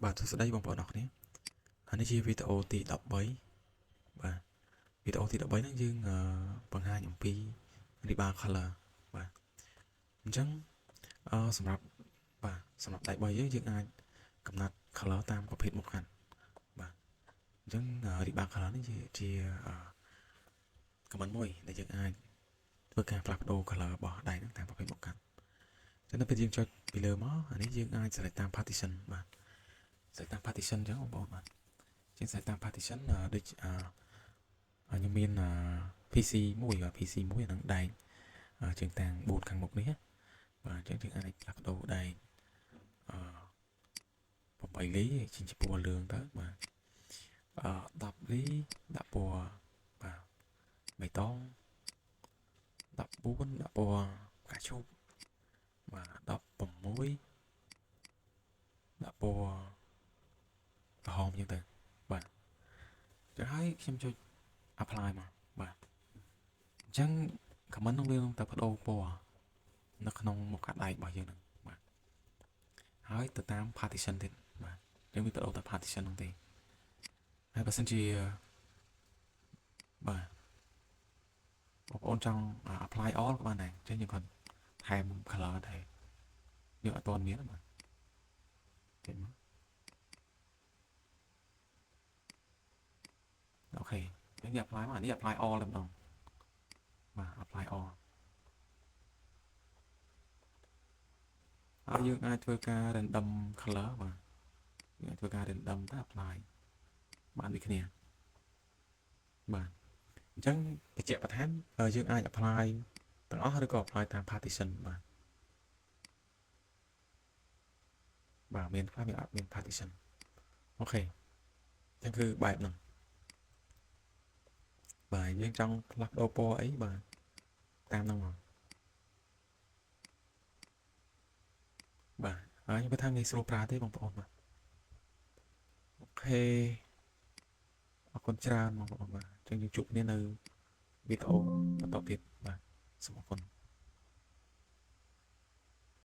បាទសួស្តីបងប្អូនអរគ្នានេះជាវីដេអូទី13បាទវីដេអូទី13ហ្នឹងយើងបង្ហាញអំពី Ribbon Color បាទអញ្ចឹងសម្រាប់ដៃ3យើងអាចកំណត់ color តាមប្រភេទមុខកាន់បាទអញ្ចឹង Ribbon Color នេះជា command មួយដែលយើងអាចធ្វើការផ្លាស់ប្ដូរ color របស់ដៃហ្នឹងតាមប្រភេទមុខកាន់អញ្ចឹងនៅពេលយើងចុចពីលើមកអានេះយើងអាច select តាម partition បាទ select តាម partition អញ្ចឹងបងប្អូនបាទជាង select តាម partition ដូចខ្ញុំមាន PC មួយបាទ PC មួយអានឹងដែកជើងតាំង4ខាងមុខនេះបាទអញ្ចឹងយើងអាចផ្លាស់ប្ដូរដែក8លីជាពណ៌លឿងទៅបាទ10លីដាក់ពណ៌បាទបៃតង14ដាក់ពណ៌ផ្កាឈូកបាទ16ដាក់ពណ៌ក្រហមអញ្ចឹងទៅបាទចឹងហើយខ្ញុំចុច apply មកបាទអញ្ចឹង comment នឹងវានឹងតែបដូរពណ៌នៅក្នុងមុខកាត់ដៃរបស់យើងហ្នឹងបាទហើយទៅតាម partition ទៀតបាទយើងវាបដូរទៅ partition ហ្នឹងទេហើយបើសិនជាបាទបងប្អូនចង់ apply all ក៏បានដែរអញ្ចឹងយើងគាត់ថែម color ដែរយើងអត់ទាន់មានបាទទេមកអូខេយើង apply មកនេះ apply all តែម្ដងបាទ apply all ហើយយើងអាចធ្វើការ random color បាទយើងអាចធ្វើការ random ទៅ apply បានដូចគ្នាបាទអញ្ចឹងបញ្ជាក់បន្ថែមយើងអាច apply ទាំងអស់ឬក៏ apply តាម partition បាទមានខ្លះមានអត់មាន partition អូខេអញ្ចឹងគឺបែបហ្នឹងបាទយើងចង់ផ្លាស់ប្ដូរពណ៌អីបាទតាមហ្នឹងមកបាទហើយខ្ញុំថាងាយស្រួលប្រើទេបងប្អូនបាទអូខេអរគុណច្រើនបងប្អូនបាទអញ្ចឹងយើងជួបគ្នានៅវីដេអូបន្តទៀតបាទសូមអរគុណ